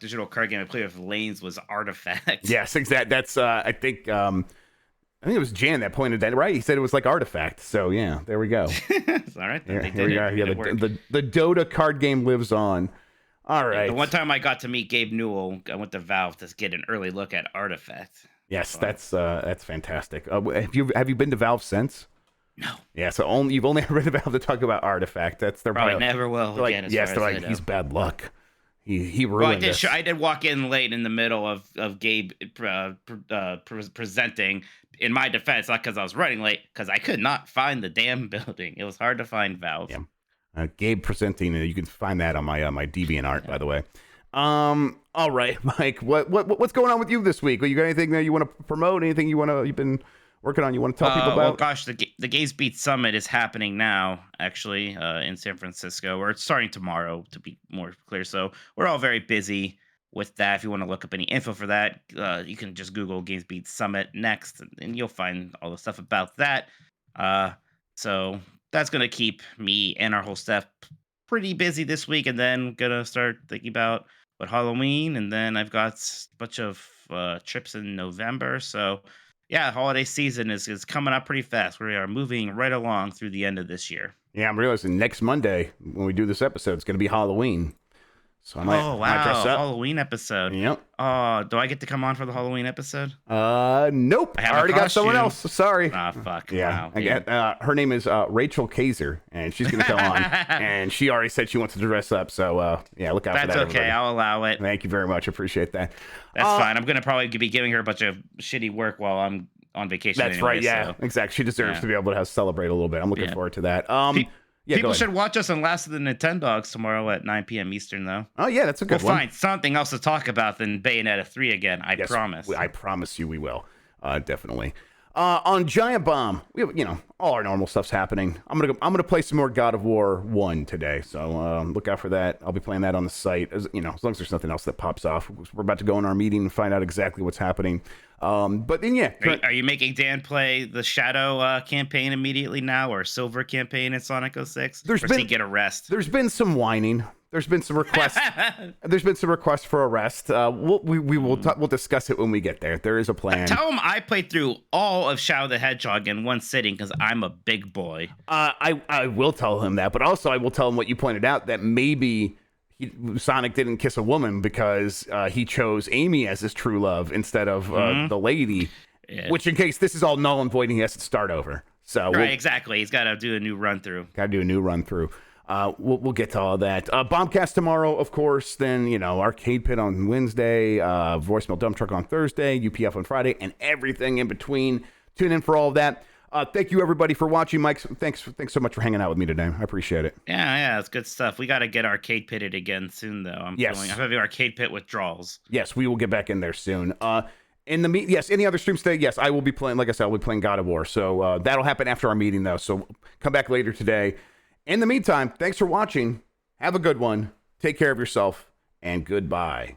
digital card game I played with lanes was Artifact. Yes, exactly. That's I think it was Jan that pointed that, right? He said it was like Artifact. So, yeah, there we go. It's all right. Here we are. Yeah, the Dota card game lives on. All right. The one time I got to meet Gabe Newell, I went to Valve to get an early look at Artifact. Yes, that's fantastic. Have you been to Valve since? No. Yeah, so you've only ever been to Valve to talk about Artifact. That's their probably never will again. Yes, they're like he's bad luck. He ruined this. I did walk in late in the middle of Gabe presenting. In my defense, not because I was running late, because I could not find the damn building. It was hard to find Valve. Yeah. Gabe presenting, you can find that on my DeviantArt, by the way. All right, Mike, what's going on with you this week? You got anything that you want to promote? Anything you've been working on? You want to tell people about? Well, gosh, the Gays Beat Summit is happening now, actually, in San Francisco, or it's starting tomorrow, to be more clear. So we're all very busy with that. If you want to look up any info for that, you can just Google GamesBeat Summit next, and you'll find all the stuff about that. Uh, so that's gonna keep me and our whole staff pretty busy this week, and then gonna start thinking about what Halloween, and then I've got a bunch of trips in November. So yeah, holiday season is coming up pretty fast. We are moving right along through the end of this year. Yeah, I'm realizing next Monday when we do this episode, it's going to be Halloween. So I might dress up. Halloween episode. Yep. Oh, do I get to come on for the Halloween episode? Nope. I already got someone else. Sorry. Ah, fuck. Yeah. Wow. Her name is Rachel Kaiser, and she's going to come on. And she already said she wants to dress up. So, yeah, look out for that. That's okay. Everybody. I'll allow it. Thank you very much. Appreciate that. That's fine. I'm going to probably be giving her a bunch of shitty work while I'm on vacation. That's anyway, right. Yeah, so. Exactly. She deserves to be able to celebrate a little bit. I'm looking forward to that. People should watch us on Last of the Nintendogs tomorrow at 9 p.m. Eastern, though. Oh, yeah, that's a good one. We'll find something else to talk about than Bayonetta 3 again. I promise. I promise you we will. Definitely. On Giant Bomb, we have, all our normal stuff's happening. I'm gonna play some more God of War 1 today, so look out for that. I'll be playing that on the site, as long as there's nothing else that pops off. We're about to go in our meeting and find out exactly what's happening. But then, yeah. Are you making Dan play the Shadow campaign immediately now, or Silver campaign in Sonic 06? Does he get a rest? There's been some whining. There's been some requests. There's been some requests for a rest. We'll discuss it when we get there. There is a plan. Tell him I played through all of Shadow the Hedgehog in one sitting because I'm a big boy. I will tell him that, but also I will tell him what you pointed out, that maybe Sonic didn't kiss a woman because he chose Amy as his true love instead of the lady. Yeah. Which, in case this is all null and void, he has to start over. So exactly. He's got to do a new run through. We'll get to all that. Bombcast tomorrow, of course. Then, Arcade Pit on Wednesday, Voicemail Dump Truck on Thursday, UPF on Friday, and everything in between. Tune in for all of that. Thank you, everybody, for watching. Mike, thanks so much for hanging out with me today. I appreciate it. Yeah, it's good stuff. We got to get Arcade Pitted again soon, though. I'm having Arcade Pit withdrawals. Yes, we will get back in there soon. Any other streams today? Yes, I will be playing, like I said, I'll be playing God of War. So that'll happen after our meeting, though. So come back later today. In the meantime, thanks for watching. Have a good one. Take care of yourself, and goodbye.